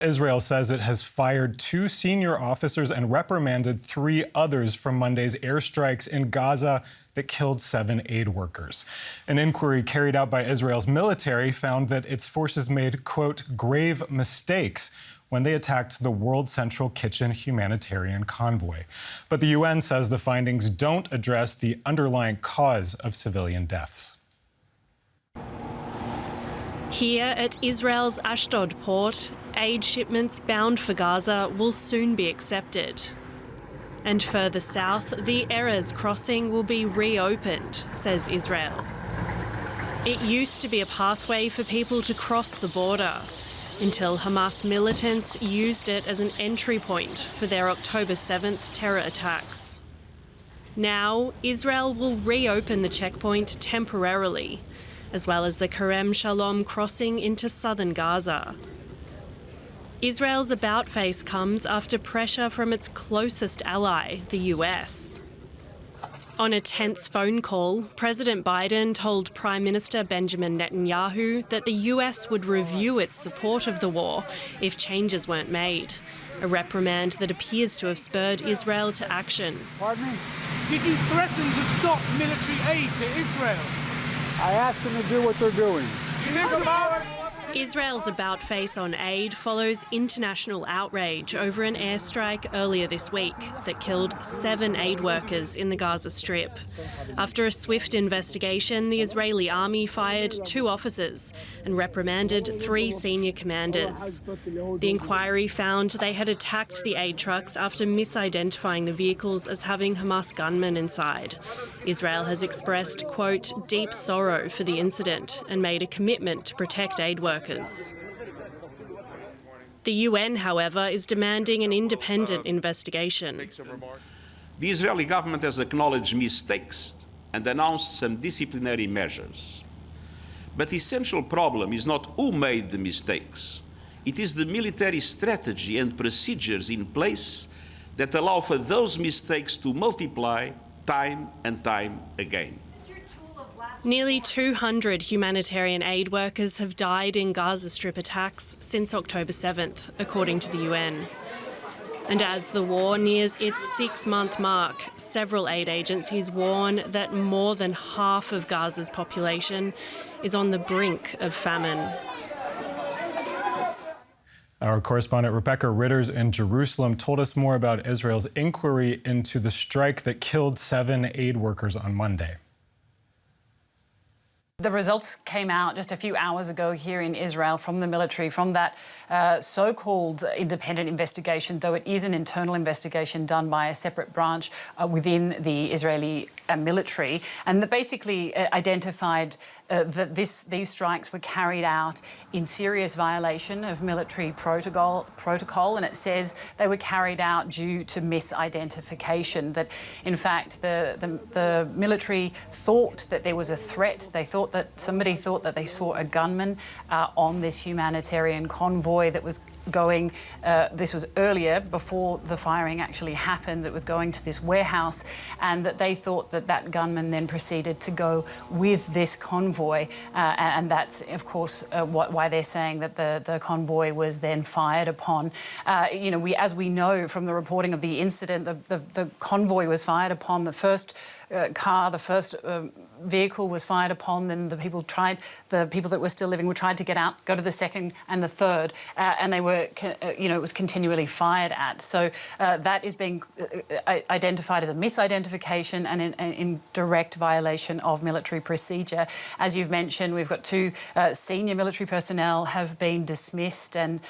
Israel says it has fired 2 senior officers and reprimanded 3 others from Monday's airstrikes in Gaza that killed 7 aid workers. An inquiry carried out by Israel's military found that its forces made, quote, grave mistakes when they attacked the World Central Kitchen humanitarian convoy. But the UN says the findings don't address the underlying cause of civilian deaths. Here at Israel's Ashdod port, aid shipments bound for Gaza will soon be accepted. And further south, the Erez Crossing will be reopened, says Israel. It used to be a pathway for people to cross the border, until Hamas militants used it as an entry point for their October 7th terror attacks. Now, Israel will reopen the checkpoint temporarily, as well as the Kerem Shalom crossing into southern Gaza. Israel's about-face comes after pressure from its closest ally, the US. On a tense phone call, President Biden told Prime Minister Benjamin Netanyahu that the US would review its support of the war if changes weren't made, a reprimand that appears to have spurred Israel to action. Pardon me? Did you threaten to stop military aid to Israel? I asked them to do what they're doing. Israel's about-face on aid follows international outrage over an airstrike earlier this week that killed 7 aid workers in the Gaza Strip. After a swift investigation, the Israeli army fired 2 officers and reprimanded 3 senior commanders. The inquiry found they had attacked the aid trucks after misidentifying the vehicles as having Hamas gunmen inside. Israel has expressed, quote, deep sorrow for the incident and made a commitment to protect aid workers. The UN, however, is demanding an independent investigation. The Israeli government has acknowledged mistakes and announced some disciplinary measures. But the essential problem is not who made the mistakes. It is the military strategy and procedures in place that allow for those mistakes to multiply time and time again. Nearly 200 humanitarian aid workers have died in Gaza Strip attacks since October 7th, according to the UN. And as the war nears its 6-month mark, several aid agencies warn that more than half of Gaza's population is on the brink of famine. Our correspondent Rebecca Ritters in Jerusalem told us more about Israel's inquiry into the strike that killed 7 aid workers on Monday. The results came out just a few hours ago here in Israel from the military, from that so-called independent investigation, though it is an internal investigation done by a separate branch within the Israeli military, and that basically identified that these strikes were carried out in serious violation of military protocol, and it says they were carried out due to misidentification, that in fact the military thought that there was a threat. They thought that somebody thought that they saw a gunman on this humanitarian convoy that was going, this was earlier, before the firing actually happened, that was going to this warehouse, and that they thought that that gunman then proceeded to go with this convoy, and that's, of course, why they're saying that the convoy was then fired upon. As we know from the reporting of the incident, the convoy was fired upon. The first car, the first vehicle was fired upon, then the people that were still living tried to get out, go to the second and the third, and they were, it was continually fired at. So that is being identified as a misidentification and in direct violation of military procedure. As you've mentioned, we've got 2 senior military personnel have been dismissed, and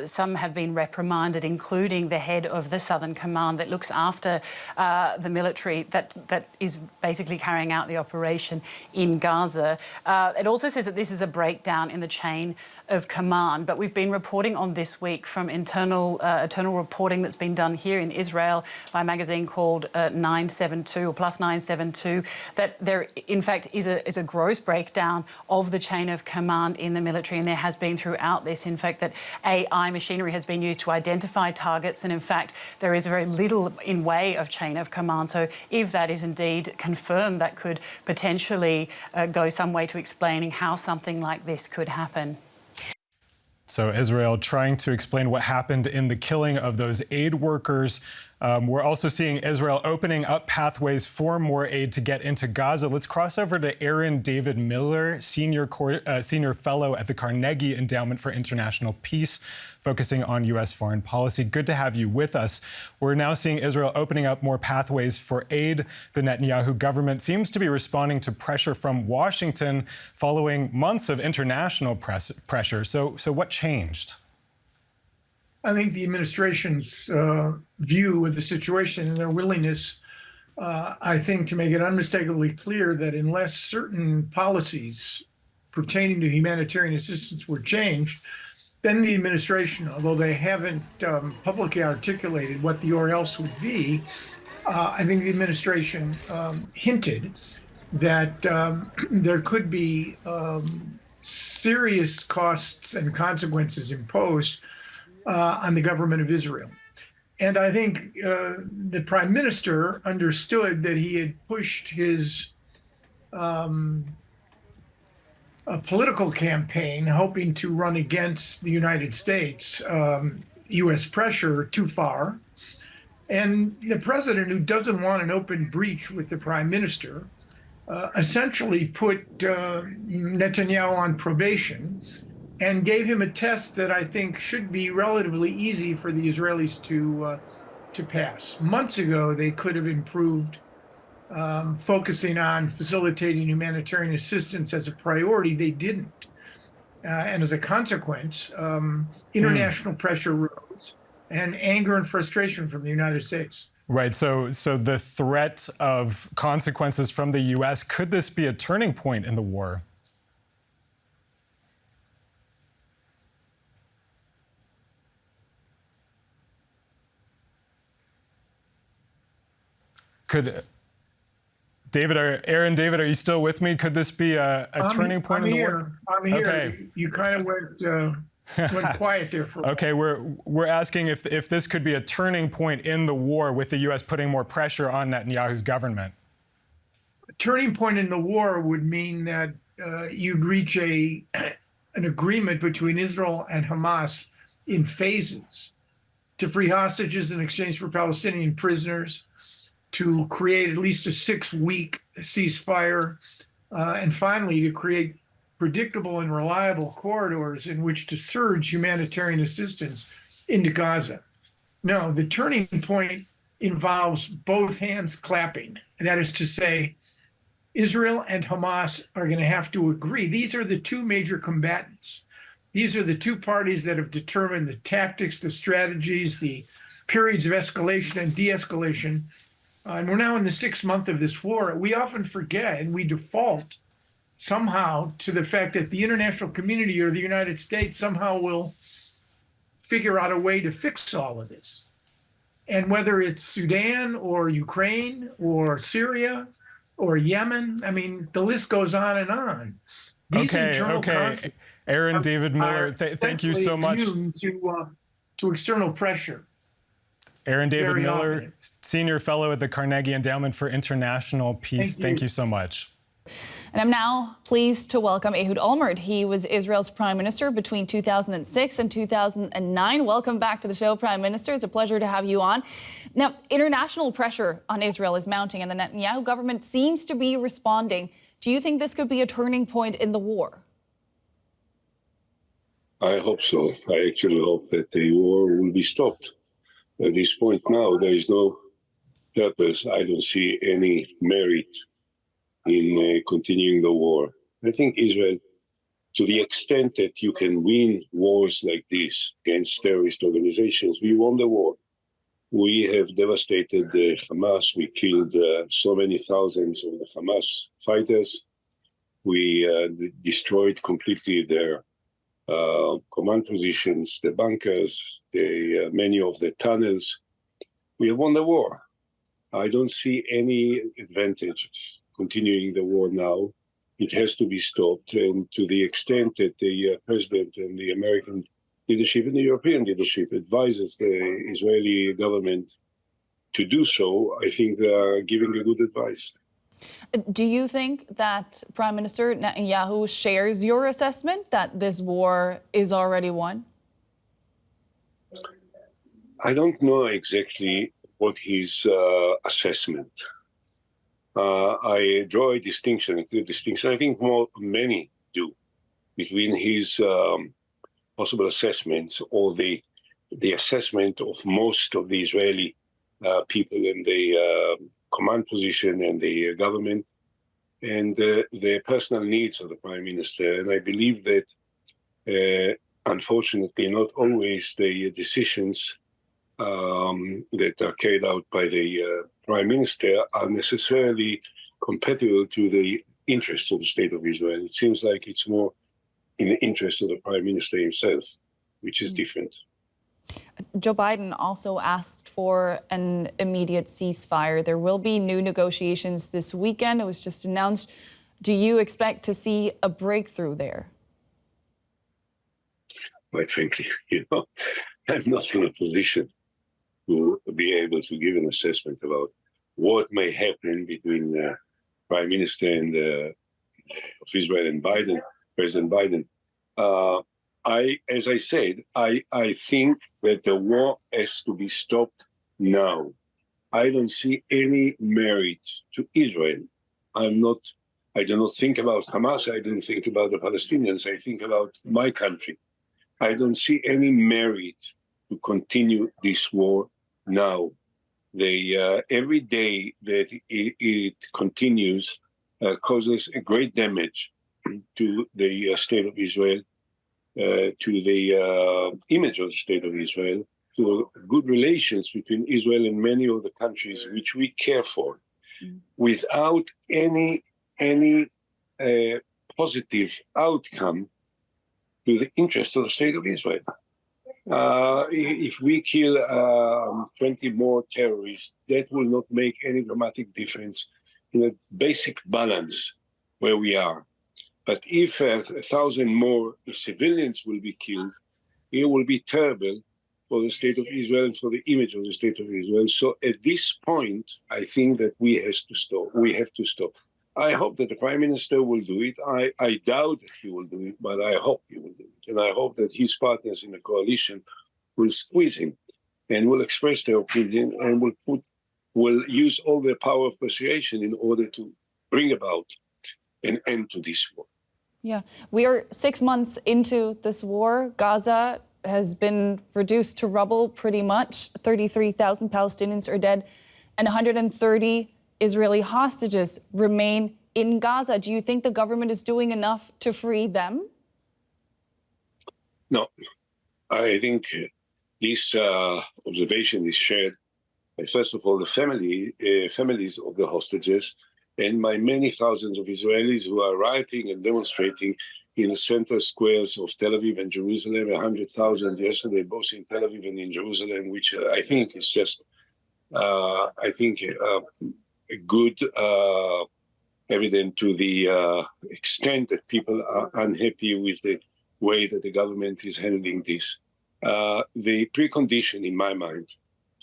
some have been reprimanded, including the head of the Southern Command that looks after the military that is basically carrying out the operation in Gaza. It also says that this is a breakdown in the chain of command, but we've been reporting on this week from internal reporting that's been done here in Israel by a magazine called 972 or Plus 972, that there in fact is a gross breakdown of the chain of command in the military, and there has been throughout this, in fact, that AI machinery has been used to identify targets, and in fact there is very little in way of chain of command. So if that is indeed confirmed, that could potentially go some way to explaining how something like this could happen. So Israel trying to explain what happened in the killing of those aid workers. We're also seeing Israel opening up pathways for more aid to get into Gaza. Let's cross over to Aaron David Miller, senior fellow at the Carnegie Endowment for International Peace, focusing on U.S. foreign policy. Good to have you with us. We're now seeing Israel opening up more pathways for aid. The Netanyahu government seems to be responding to pressure from Washington following months of international pressure. So what changed? I think the administration's view of the situation and their willingness, I think, to make it unmistakably clear that unless certain policies pertaining to humanitarian assistance were changed, then the administration, although they haven't publicly articulated what the or else would be, I think the administration hinted that there could be serious costs and consequences imposed on the government of Israel. And I think the prime minister understood that he had pushed his a political campaign hoping to run against the United States, U.S. pressure too far. And the president, who doesn't want an open breach with the prime minister, essentially put Netanyahu on probation and gave him a test that I think should be relatively easy for the Israelis to pass. Months ago, they could have improved focusing on facilitating humanitarian assistance as a priority. They didn't. And as a consequence, international pressure rose and anger and frustration from the United States. Right. So the threat of consequences from the U.S., could this be a turning point in the war? Could Aaron David, are you still with me? Could this be a turning point in the war? I'm here. Okay. You kind of went quiet there for a Okay, we're asking if this could be a turning point in the war with the U.S. putting more pressure on Netanyahu's government. A turning point in the war would mean that you'd reach an agreement between Israel and Hamas in phases to free hostages in exchange for Palestinian prisoners, to create at least a 6-week ceasefire, and finally to create predictable and reliable corridors in which to surge humanitarian assistance into Gaza. No, the turning point involves both hands clapping. That is to say, Israel and Hamas are going to have to agree. These are the two major combatants. These are the two parties that have determined the tactics, the strategies, the periods of escalation and de-escalation. And we're now in the 6th month of this war. We often forget and we default somehow to the fact that the international community or the United States somehow will figure out a way to fix all of this. And whether it's Sudan or Ukraine or Syria or Yemen, I mean, the list goes on and on. These internal conflicts Aaron David Miller, thank you so much. To external pressure. Aaron David Miller, senior fellow at the Carnegie Endowment for International Peace. Thank you so much. And I'm now pleased to welcome Ehud Olmert. He was Israel's prime minister between 2006 and 2009. Welcome back to the show, Prime Minister. It's a pleasure to have you on. Now, international pressure on Israel is mounting, and the Netanyahu government seems to be responding. Do you think this could be a turning point in the war? I hope so. I actually hope that the war will be stopped. At this point now, there is no purpose. I don't see any merit in continuing the war. I think Israel, to the extent that you can win wars like this against terrorist organizations, we won the war. We have devastated the Hamas. We killed so many thousands of the Hamas fighters. We destroyed completely their command positions, the bunkers, many of the tunnels. We have won the war. I don't see any advantage continuing the war now. It has to be stopped. And to the extent that the president and the American leadership and the European leadership advises the Israeli government to do so, I think they are giving a good advice. Do you think that Prime Minister Netanyahu shares your assessment that this war is already won? I don't know exactly what his assessment. I draw a distinction, a clear distinction. I think many do, between his possible assessments or the assessment of most of the Israeli people in the command position and the government, and the personal needs of the Prime Minister. And I believe that, unfortunately, not always the decisions that are carried out by the Prime Minister are necessarily compatible to the interests of the State of Israel. It seems like it's more in the interest of the Prime Minister himself, which is different. Joe Biden also asked for an immediate ceasefire. There will be new negotiations this weekend. It was just announced. Do you expect to see a breakthrough there? Quite frankly, I'm not in a position to be able to give an assessment about what may happen between Prime Minister and of Israel and Biden, President Biden. As I said, I think that the war has to be stopped now. I don't see any merit to Israel. I do not think about Hamas. I don't think about the Palestinians. I think about my country. I don't see any merit to continue this war now. Every day that it continues causes a great damage to the State of Israel, to the image of the State of Israel, to good relations between Israel and many of the countries which we care for, without any positive outcome to the interest of the State of Israel. If we kill 20 more terrorists, that will not make any dramatic difference in the basic balance where we are. But if 1,000 more civilians will be killed, it will be terrible for the State of Israel and for the image of the State of Israel. So at this point, I think that we have to stop. I hope that the Prime Minister will do it. I doubt that he will do it, but I hope he will do it. And I hope that his partners in the coalition will squeeze him and will express their opinion and will use all their power of persuasion in order to bring about an end to this war. Yeah, we are 6 months into this war. Gaza has been reduced to rubble pretty much. 33,000 Palestinians are dead and 130 Israeli hostages remain in Gaza. Do you think the government is doing enough to free them? No, I think this observation is shared by, first of all, the families of the hostages and by many thousands of Israelis who are rioting and demonstrating in the center squares of Tel Aviv and Jerusalem, 100,000 yesterday, both in Tel Aviv and in Jerusalem, which I think is just, a good evidence to the extent that people are unhappy with the way that the government is handling this. The precondition, in my mind,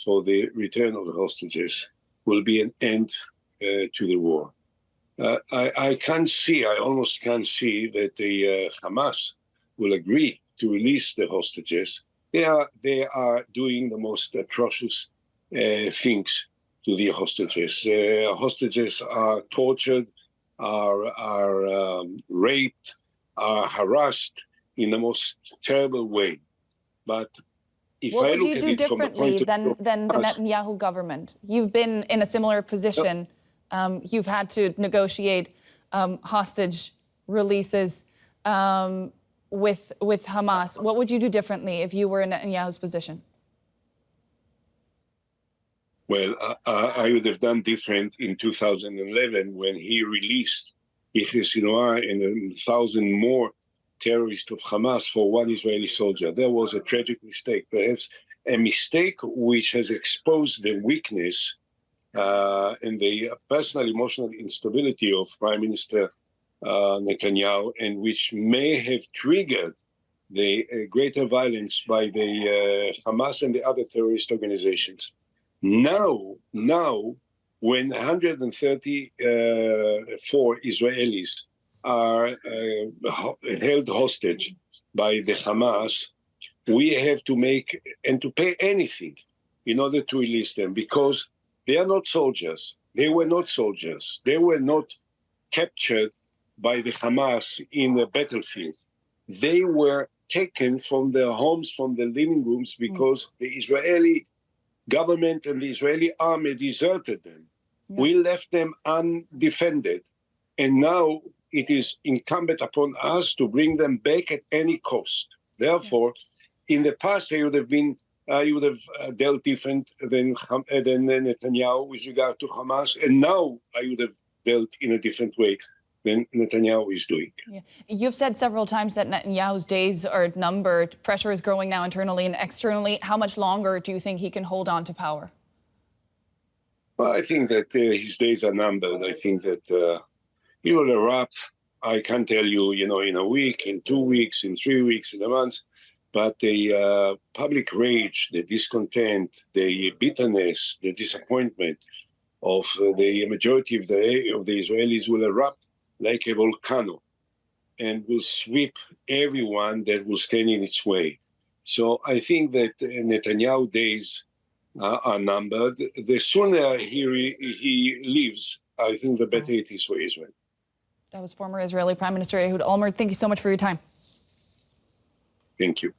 for the return of the hostages will be an end to the war. I almost can't see that the Hamas will agree to release the hostages. They are doing the most atrocious things to the hostages. Hostages are tortured, are raped, are harassed in the most terrible way. But if I look at it from the point of view than the Netanyahu government? You've been in a similar position. You've had to negotiate hostage releases with Hamas. What would you do differently if you were in Netanyahu's position? Well, I would have done different in 2011 when he released Yahya Sinwar and 1,000 more terrorists of Hamas for one Israeli soldier. That was a tragic mistake, perhaps a mistake which has exposed the weakness and the personal emotional instability of Prime Minister Netanyahu, and which may have triggered the greater violence by the Hamas and the other terrorist organizations. Now when 134 Israelis are held hostage by the Hamas, we have to make and to pay anything in order to release them, because they are not soldiers. They were not soldiers. They were not captured by the Hamas in the battlefield. They were taken from their homes, from their living rooms, because the Israeli government and the Israeli army deserted them. Yeah. We left them undefended. And now it is incumbent upon us to bring them back at any cost. Therefore, in the past, I would have dealt different than Netanyahu with regard to Hamas, and now I would have dealt in a different way than Netanyahu is doing. Yeah. You've said several times that Netanyahu's days are numbered. Pressure is growing now internally and externally. How much longer do you think he can hold on to power? Well, I think that his days are numbered. I think that he will erupt. I can't tell you, in a week, in 2 weeks, in 3 weeks, in a month. But the public rage, the discontent, the bitterness, the disappointment of the majority of the Israelis will erupt like a volcano and will sweep everyone that will stand in its way. So I think that Netanyahu days are numbered. The sooner he leaves, I think the better it is for Israel. That was former Israeli Prime Minister Ehud Olmert. Thank you so much for your time. Thank you.